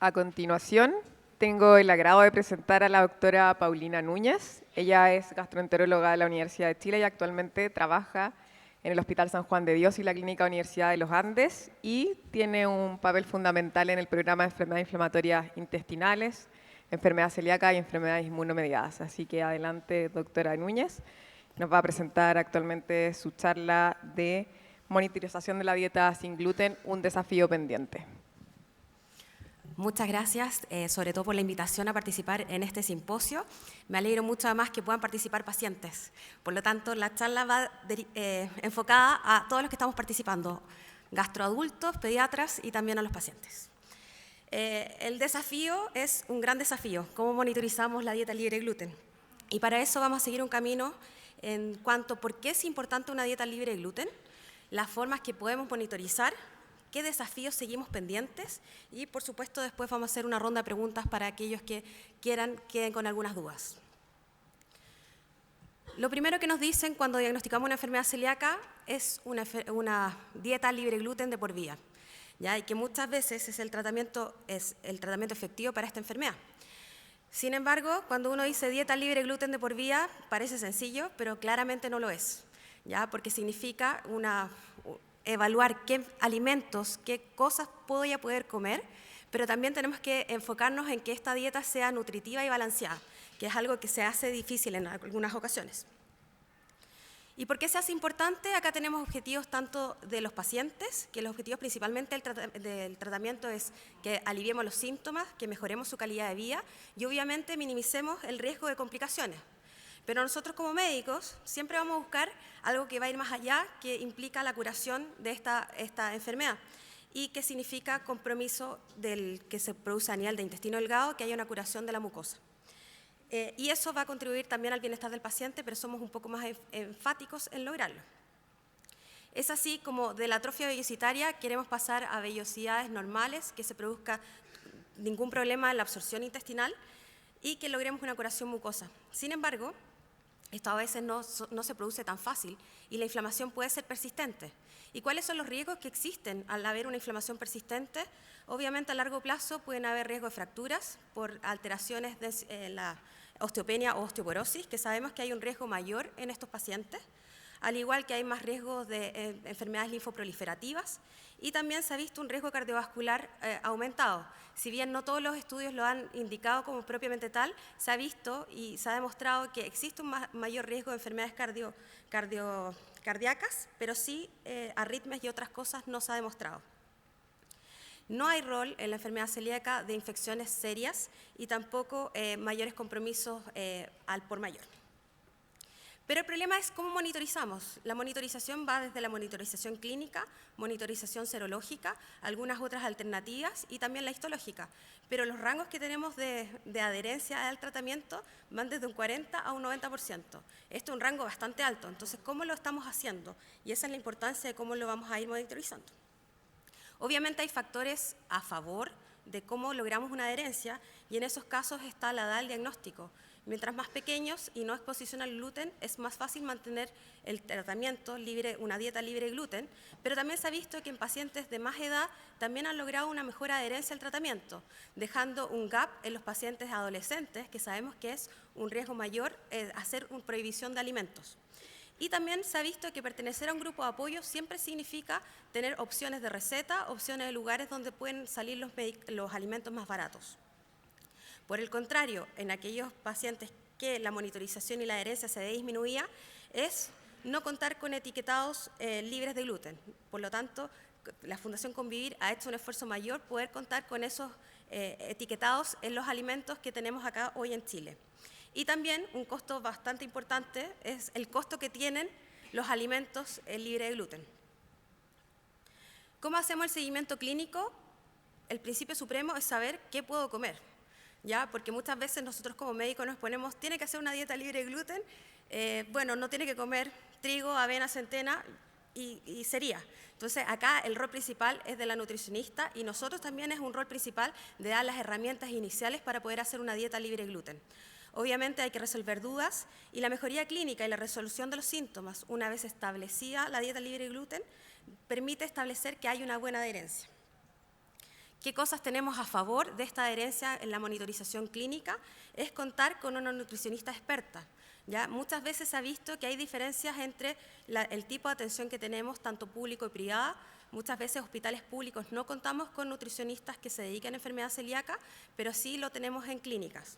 A continuación, tengo el agrado de presentar a la doctora Paulina Núñez. Ella es gastroenteróloga de la Universidad de Chile y actualmente trabaja en el Hospital San Juan de Dios y la Clínica Universidad de los Andes y tiene un papel fundamental en el programa de enfermedades inflamatorias intestinales, enfermedad celíaca y enfermedades inmunomediadas. Así que adelante, doctora Núñez. Nos va a presentar actualmente su charla de monitorización de la dieta sin gluten, un desafío pendiente. Muchas gracias, sobre todo por la invitación a participar en este simposio. Me alegro mucho además que puedan participar pacientes. Por lo tanto, la charla va enfocada a todos los que estamos participando, gastroadultos, pediatras y también a los pacientes. El desafío es un gran desafío, cómo monitorizamos la dieta libre de gluten. Y para eso vamos a seguir un camino en cuanto a por qué es importante una dieta libre de gluten, las formas que podemos monitorizar, qué desafíos seguimos pendientes y, por supuesto, después vamos a hacer una ronda de preguntas para aquellos que queden con algunas dudas. Lo primero que nos dicen cuando diagnosticamos una enfermedad celíaca es una dieta libre de gluten de por vida, ¿ya? Y que muchas veces es el tratamiento efectivo para esta enfermedad. Sin embargo, cuando uno dice dieta libre de gluten de por vida, parece sencillo, pero claramente no lo es, ¿ya? Porque significa evaluar qué alimentos, qué cosas voy a poder comer, pero también tenemos que enfocarnos en que esta dieta sea nutritiva y balanceada, que es algo que se hace difícil en algunas ocasiones. ¿Y por qué se hace importante? Acá tenemos objetivos tanto de los pacientes, que los objetivos principalmente del tratamiento es que aliviemos los síntomas, que mejoremos su calidad de vida y obviamente minimicemos el riesgo de complicaciones. Pero nosotros como médicos siempre vamos a buscar algo que va a ir más allá, que implica la curación de esta enfermedad y que significa compromiso del que se produce a nivel de intestino delgado, que haya una curación de la mucosa. Y eso va a contribuir también al bienestar del paciente, pero somos un poco más enfáticos en lograrlo. Es así como de la atrofia vellositaria queremos pasar a vellosidades normales, que se produzca ningún problema en la absorción intestinal y que logremos una curación mucosa. Sin embargo, esto a veces no se produce tan fácil y la inflamación puede ser persistente. ¿Y cuáles son los riesgos que existen al haber una inflamación persistente? Obviamente a largo plazo pueden haber riesgo de fracturas por alteraciones de la osteopenia o osteoporosis, que sabemos que hay un riesgo mayor en estos pacientes, al igual que hay más riesgos de enfermedades linfoproliferativas y también se ha visto un riesgo cardiovascular aumentado. Si bien no todos los estudios lo han indicado como propiamente tal, se ha visto y se ha demostrado que existe un mayor riesgo de enfermedades cardíacas, pero sí arritmias y otras cosas no se ha demostrado. No hay rol en la enfermedad celíaca de infecciones serias y tampoco mayores compromisos al por mayor. Pero el problema es cómo monitorizamos. La monitorización va desde la monitorización clínica, monitorización serológica, algunas otras alternativas y también la histológica. Pero los rangos que tenemos de adherencia al tratamiento van desde un 40 a un 90%. Esto es un rango bastante alto. Entonces, ¿cómo lo estamos haciendo? Y esa es la importancia de cómo lo vamos a ir monitorizando. Obviamente hay factores a favor de cómo logramos una adherencia y en esos casos está la edad del diagnóstico. Mientras más pequeños y no exposición al gluten, es más fácil mantener el tratamiento libre, una dieta libre de gluten, pero también se ha visto que en pacientes de más edad también han logrado una mejor adherencia al tratamiento, dejando un gap en los pacientes adolescentes, que sabemos que es un riesgo mayor hacer una prohibición de alimentos. Y también se ha visto que pertenecer a un grupo de apoyo siempre significa tener opciones de receta, opciones de lugares donde pueden salir los alimentos más baratos. Por el contrario, en aquellos pacientes que la monitorización y la adherencia se ve disminuida, es no contar con etiquetados libres de gluten. Por lo tanto, la Fundación Convivir ha hecho un esfuerzo mayor poder contar con esos etiquetados en los alimentos que tenemos acá hoy en Chile. Y también un costo bastante importante es el costo que tienen los alimentos libres de gluten. ¿Cómo hacemos el seguimiento clínico? El principio supremo es saber qué puedo comer, ¿ya? Porque muchas veces nosotros como médicos nos ponemos, tiene que hacer una dieta libre de gluten, bueno, no tiene que comer trigo, avena, centena y sería. Entonces acá el rol principal es de la nutricionista y nosotros también es un rol principal de dar las herramientas iniciales para poder hacer una dieta libre de gluten. Obviamente hay que resolver dudas y la mejoría clínica y la resolución de los síntomas, una vez establecida la dieta libre de gluten, permite establecer que hay una buena adherencia. ¿Qué cosas tenemos a favor de esta adherencia en la monitorización clínica? Es contar con una nutricionista experta. ¿Ya? Muchas veces se ha visto que hay diferencias entre el tipo de atención que tenemos, tanto público y privada. Muchas veces hospitales públicos no contamos con nutricionistas que se dediquen a enfermedad celíaca, pero sí lo tenemos en clínicas.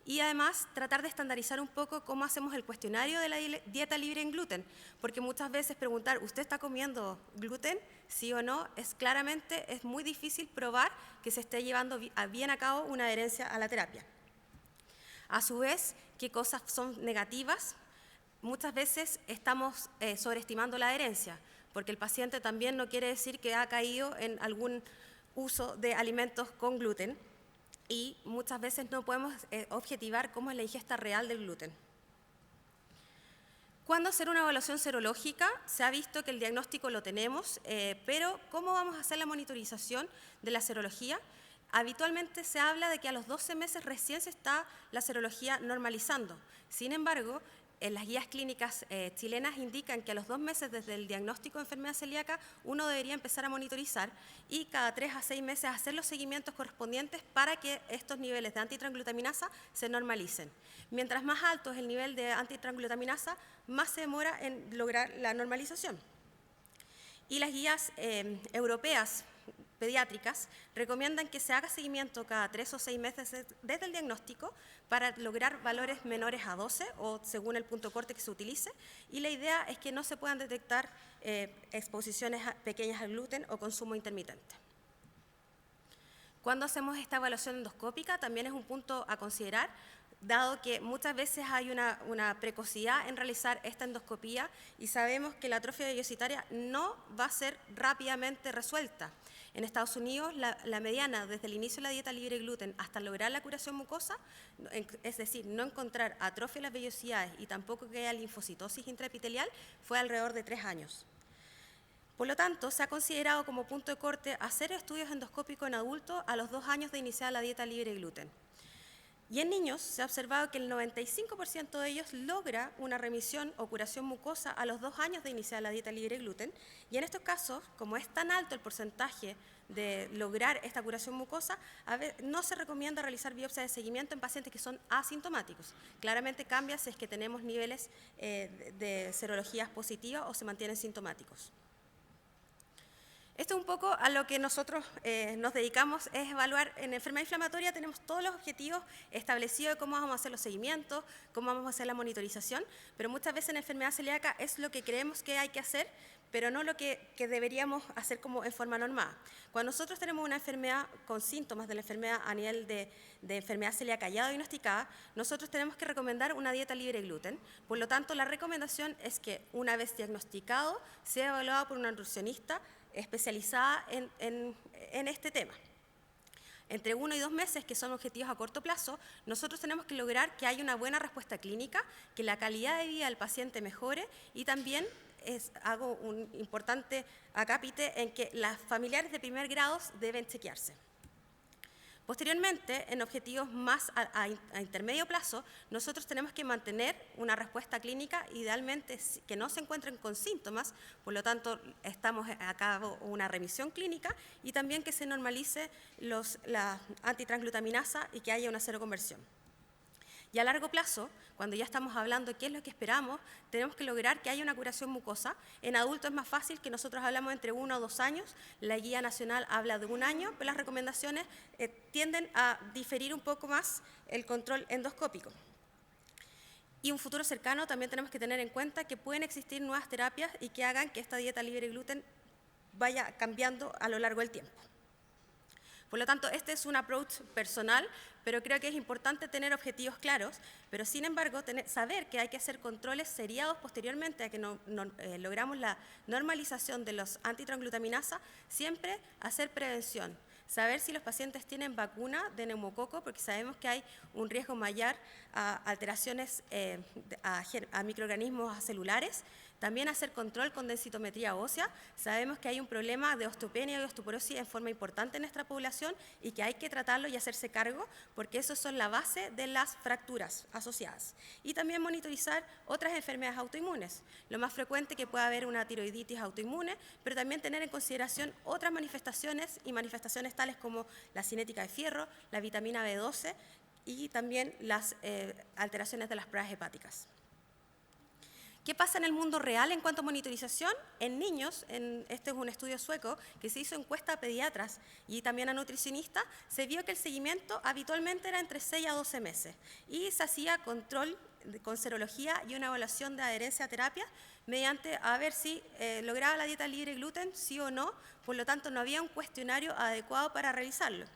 Y además, tratar de estandarizar un poco cómo hacemos el cuestionario de la dieta libre en gluten, porque muchas veces preguntar, ¿usted está comiendo gluten? Sí o no, es muy difícil probar que se esté llevando bien a cabo una adherencia a la terapia. A su vez, ¿qué cosas son negativas? Muchas veces estamos sobreestimando la adherencia, porque el paciente también no quiere decir que ha caído en algún uso de alimentos con gluten, y muchas veces no podemos objetivar cómo es la ingesta real del gluten. ¿Cuándo hacer una evaluación serológica? Se ha visto que el diagnóstico lo tenemos, pero ¿cómo vamos a hacer la monitorización de la serología? Habitualmente se habla de que a los 12 meses recién se está la serología normalizando. Sin embargo, en las guías clínicas chilenas indican que a los 2 meses desde el diagnóstico de enfermedad celíaca uno debería empezar a monitorizar y cada 3 a 6 meses hacer los seguimientos correspondientes para que estos niveles de antitransglutaminasa se normalicen. Mientras más alto es el nivel de antitransglutaminasa, más se demora en lograr la normalización. Y las guías europeas pediátricas recomiendan que se haga seguimiento cada 3 o 6 meses desde el diagnóstico para lograr valores menores a 12 o según el punto corte que se utilice, y la idea es que no se puedan detectar exposiciones pequeñas al gluten o consumo intermitente. Cuando hacemos esta evaluación endoscópica también es un punto a considerar, dado que muchas veces hay una precocidad en realizar esta endoscopía y sabemos que la atrofia vellositaria no va a ser rápidamente resuelta. En Estados Unidos, la mediana desde el inicio de la dieta libre de gluten hasta lograr la curación mucosa, es decir, no encontrar atrofia de las vellosidades y tampoco que haya linfocitosis intraepitelial, fue alrededor de 3 años. Por lo tanto, se ha considerado como punto de corte hacer estudios endoscópicos en adultos a los 2 años de iniciar la dieta libre de gluten. Y en niños se ha observado que el 95% de ellos logra una remisión o curación mucosa a los 2 años de iniciar la dieta libre de gluten. Y en estos casos, como es tan alto el porcentaje de lograr esta curación mucosa, no se recomienda realizar biopsia de seguimiento en pacientes que son asintomáticos. Claramente cambia si es que tenemos niveles de serologías positivas o se mantienen sintomáticos. Esto un poco a lo que nosotros nos dedicamos es evaluar. En enfermedad inflamatoria tenemos todos los objetivos establecidos de cómo vamos a hacer los seguimientos, cómo vamos a hacer la monitorización, pero muchas veces en enfermedad celíaca es lo que creemos que hay que hacer, pero no lo que deberíamos hacer como en forma normada. Cuando nosotros tenemos una enfermedad con síntomas de la enfermedad a nivel de enfermedad celíaca ya diagnosticada, nosotros tenemos que recomendar una dieta libre de gluten. Por lo tanto, la recomendación es que una vez diagnosticado sea evaluado por una nutricionista especializada en este tema. Entre 1 y 2 meses, que son objetivos a corto plazo, nosotros tenemos que lograr que haya una buena respuesta clínica, que la calidad de vida del paciente mejore y también hago un importante acápite en que las familiares de primer grado deben chequearse. Posteriormente, en objetivos más a intermedio plazo, nosotros tenemos que mantener una respuesta clínica, idealmente que no se encuentren con síntomas, por lo tanto, estamos a cabo una remisión clínica y también que se normalice la antitransglutaminasa y que haya una seroconversión. Y a largo plazo, cuando ya estamos hablando de qué es lo que esperamos, tenemos que lograr que haya una curación mucosa. En adultos es más fácil, que nosotros hablamos entre 1 o 2 años, la guía nacional habla de 1 año, pero las recomendaciones tienden a diferir un poco más el control endoscópico. Y un futuro cercano también tenemos que tener en cuenta que pueden existir nuevas terapias y que hagan que esta dieta libre de gluten vaya cambiando a lo largo del tiempo. Por lo tanto, este es un approach personal, pero creo que es importante tener objetivos claros, pero sin embargo saber que hay que hacer controles seriados posteriormente a que logramos la normalización de los antitransglutaminasa, siempre hacer prevención, saber si los pacientes tienen vacuna de neumococo, porque sabemos que hay un riesgo mayor a alteraciones a microorganismos celulares, También hacer control con densitometría ósea. Sabemos que hay un problema de osteopenia y osteoporosis en forma importante en nuestra población y que hay que tratarlo y hacerse cargo porque esos son la base de las fracturas asociadas. Y también monitorizar otras enfermedades autoinmunes. Lo más frecuente que pueda haber una tiroiditis autoinmune, pero también tener en consideración otras manifestaciones y manifestaciones tales como la cinética de fierro, la vitamina B12 y también las alteraciones de las pruebas hepáticas. ¿Qué pasa en el mundo real en cuanto a monitorización? En niños, este es un estudio sueco que se hizo encuesta a pediatras y también a nutricionistas, se vio que el seguimiento habitualmente era entre 6 a 12 meses y se hacía control con serología y una evaluación de adherencia a terapia mediante a ver si lograba la dieta libre de gluten, sí o no, por lo tanto no había un cuestionario adecuado para realizarlo.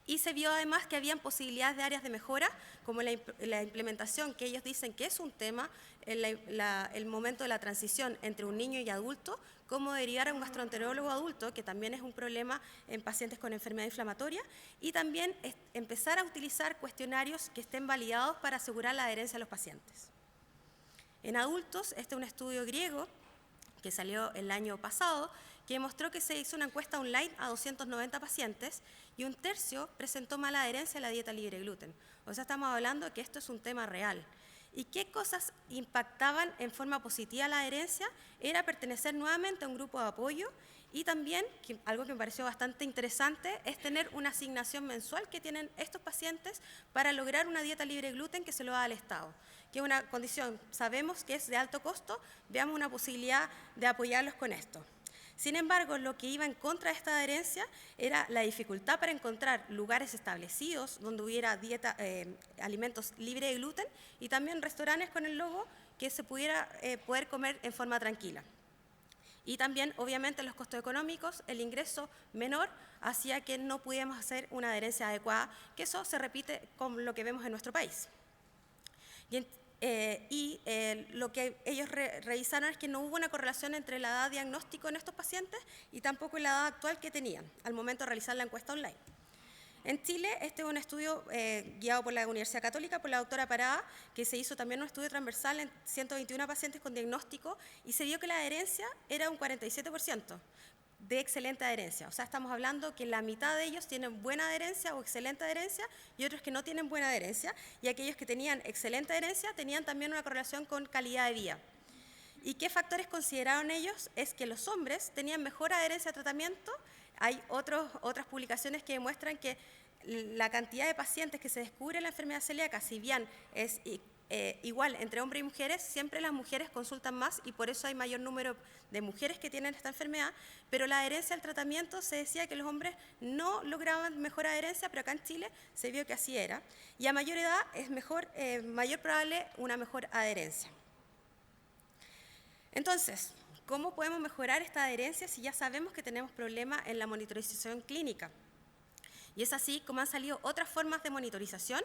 Y se vio además que habían posibilidades de áreas de mejora, como la implementación, que ellos dicen que es un tema, el momento de la transición entre un niño y adulto, cómo derivar a un gastroenterólogo adulto, que también es un problema en pacientes con enfermedad inflamatoria, y también empezar a utilizar cuestionarios que estén validados para asegurar la adherencia a los pacientes. En adultos, este es un estudio griego que salió el año pasado, que demostró que se hizo una encuesta online a 290 pacientes y un tercio presentó mala adherencia a la dieta libre de gluten. O sea, estamos hablando de que esto es un tema real. ¿Y qué cosas impactaban en forma positiva la adherencia? Era pertenecer nuevamente a un grupo de apoyo y también, algo que me pareció bastante interesante, es tener una asignación mensual que tienen estos pacientes para lograr una dieta libre de gluten que se lo da al Estado, que es una condición, sabemos que es de alto costo, veamos una posibilidad de apoyarlos con esto. Sin embargo, lo que iba en contra de esta adherencia era la dificultad para encontrar lugares establecidos donde hubiera alimentos libres de gluten y también restaurantes con el logo que se pudiera poder comer en forma tranquila. Y también, obviamente, los costos económicos, el ingreso menor hacía que no pudiéramos hacer una adherencia adecuada, que eso se repite con lo que vemos en nuestro país. Lo que ellos revisaron es que no hubo una correlación entre la edad de diagnóstico en estos pacientes y tampoco la edad actual que tenían al momento de realizar la encuesta online. En Chile, este es un estudio guiado por la Universidad Católica, por la doctora Parada, que se hizo también un estudio transversal en 121 pacientes con diagnóstico y se vio que la adherencia era un 47% de excelente adherencia. O sea, estamos hablando que la mitad de ellos tienen buena adherencia o excelente adherencia y otros que no tienen buena adherencia, y aquellos que tenían excelente adherencia tenían también una correlación con calidad de vida. ¿Y qué factores consideraron ellos? Es que los hombres tenían mejor adherencia a tratamiento. Hay otras publicaciones que demuestran que la cantidad de pacientes que se descubre la enfermedad celíaca, si bien es igual entre hombres y mujeres, siempre las mujeres consultan más y por eso hay mayor número de mujeres que tienen esta enfermedad, pero la adherencia al tratamiento se decía que los hombres no lograban mejor adherencia, pero acá en Chile se vio que así era. Y a mayor edad es mayor probable una mejor adherencia. Entonces, ¿cómo podemos mejorar esta adherencia si ya sabemos que tenemos problemas en la monitorización clínica? Y es así como han salido otras formas de monitorización.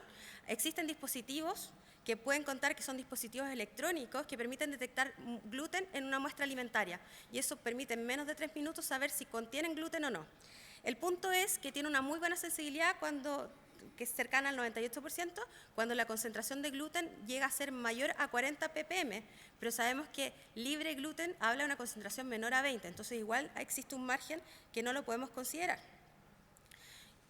Existen dispositivos que pueden contar que son dispositivos electrónicos que permiten detectar gluten en una muestra alimentaria. Y eso permite en menos de 3 minutos saber si contienen gluten o no. El punto es que tiene una muy buena sensibilidad que es cercana al 98%, cuando la concentración de gluten llega a ser mayor a 40 ppm, pero sabemos que libre gluten habla de una concentración menor a 20, entonces igual existe un margen que no lo podemos considerar.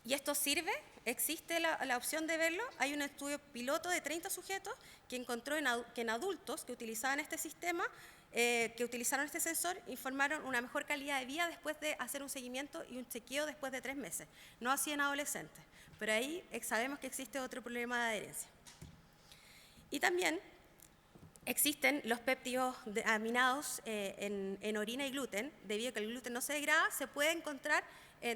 ¿Y esto sirve? ¿Existe la opción de verlo? Hay un estudio piloto de 30 sujetos que encontró que en adultos que utilizaban este sistema, que utilizaron este sensor, informaron una mejor calidad de vida después de hacer un seguimiento y un chequeo después de 3 meses. No así en adolescentes, pero ahí sabemos que existe otro problema de adherencia. Y también existen los péptidos aminados en orina y gluten. Debido a que el gluten no se degrada, se puede encontrar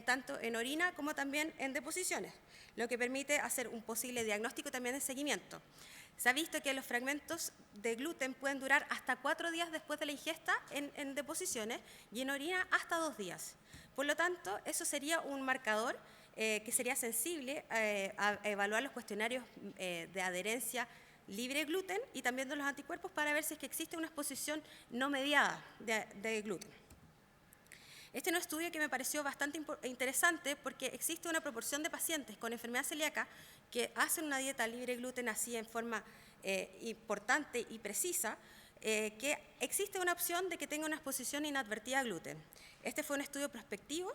tanto en orina como también en deposiciones, lo que permite hacer un posible diagnóstico también de seguimiento. Se ha visto que los fragmentos de gluten pueden durar hasta 4 días después de la ingesta en deposiciones y en orina hasta 2 días. Por lo tanto, eso sería un marcador que sería sensible a evaluar los cuestionarios de adherencia libre de gluten y también de los anticuerpos para ver si es que existe una exposición no mediada de gluten. Este es un estudio que me pareció bastante interesante porque existe una proporción de pacientes con enfermedad celíaca que hacen una dieta libre de gluten así en forma importante y precisa, que existe una opción de que tenga una exposición inadvertida a gluten. Este fue un estudio prospectivo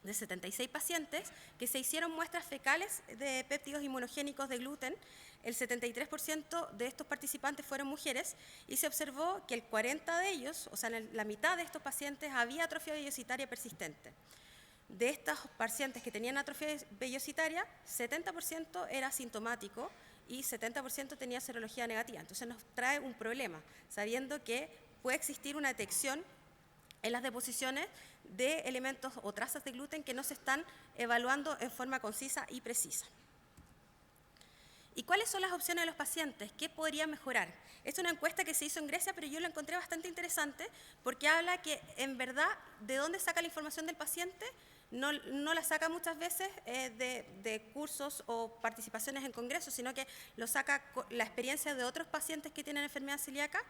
de 76 pacientes que se hicieron muestras fecales de péptidos inmunogénicos de gluten. El 73% de estos participantes fueron mujeres y se observó que el 40% de ellos, o sea, la mitad de estos pacientes, había atrofia vellositaria persistente. De estos pacientes que tenían atrofia vellositaria, 70% era asintomático y 70% tenía serología negativa. Entonces nos trae un problema, sabiendo que puede existir una detección en las deposiciones de elementos o trazas de gluten que no se están evaluando en forma concisa y precisa. ¿Y cuáles son las opciones de los pacientes? ¿Qué podría mejorar? Es una encuesta que se hizo en Grecia, pero yo la encontré bastante interesante porque habla que, en verdad, de dónde saca la información del paciente, no la saca muchas veces de cursos o participaciones en congresos, sino que lo saca la experiencia de otros pacientes que tienen enfermedad celíaca,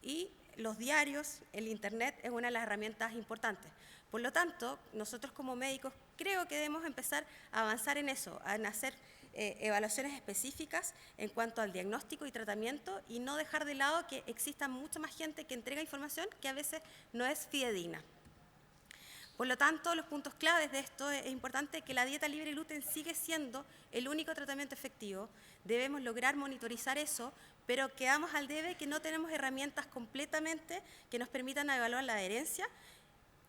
y los diarios, el internet es una de las herramientas importantes. Por lo tanto, nosotros como médicos creo que debemos empezar a avanzar en eso, en hacer evaluaciones específicas en cuanto al diagnóstico y tratamiento y no dejar de lado que exista mucha más gente que entrega información que a veces no es fidedigna. Por lo tanto, los puntos claves de esto es importante que la dieta libre de gluten sigue siendo el único tratamiento efectivo. Debemos lograr monitorizar eso, pero quedamos al debe que no tenemos herramientas completamente que nos permitan evaluar la adherencia,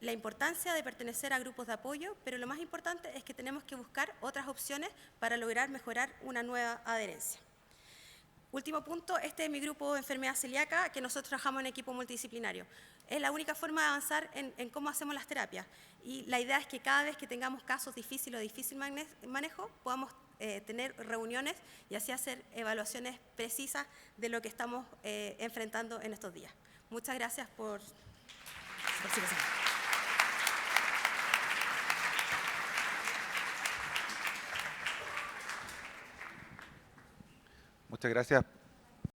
la importancia de pertenecer a grupos de apoyo, pero lo más importante es que tenemos que buscar otras opciones para lograr mejorar una nueva adherencia. Último punto, este es mi grupo de enfermedad celíaca, que nosotros trabajamos en equipo multidisciplinario. Es la única forma de avanzar en cómo hacemos las terapias. Y la idea es que cada vez que tengamos casos difíciles o de difícil manejo, podamos tener reuniones y así hacer evaluaciones precisas de lo que estamos enfrentando en estos días. Muchas gracias por su participación. Muchas gracias,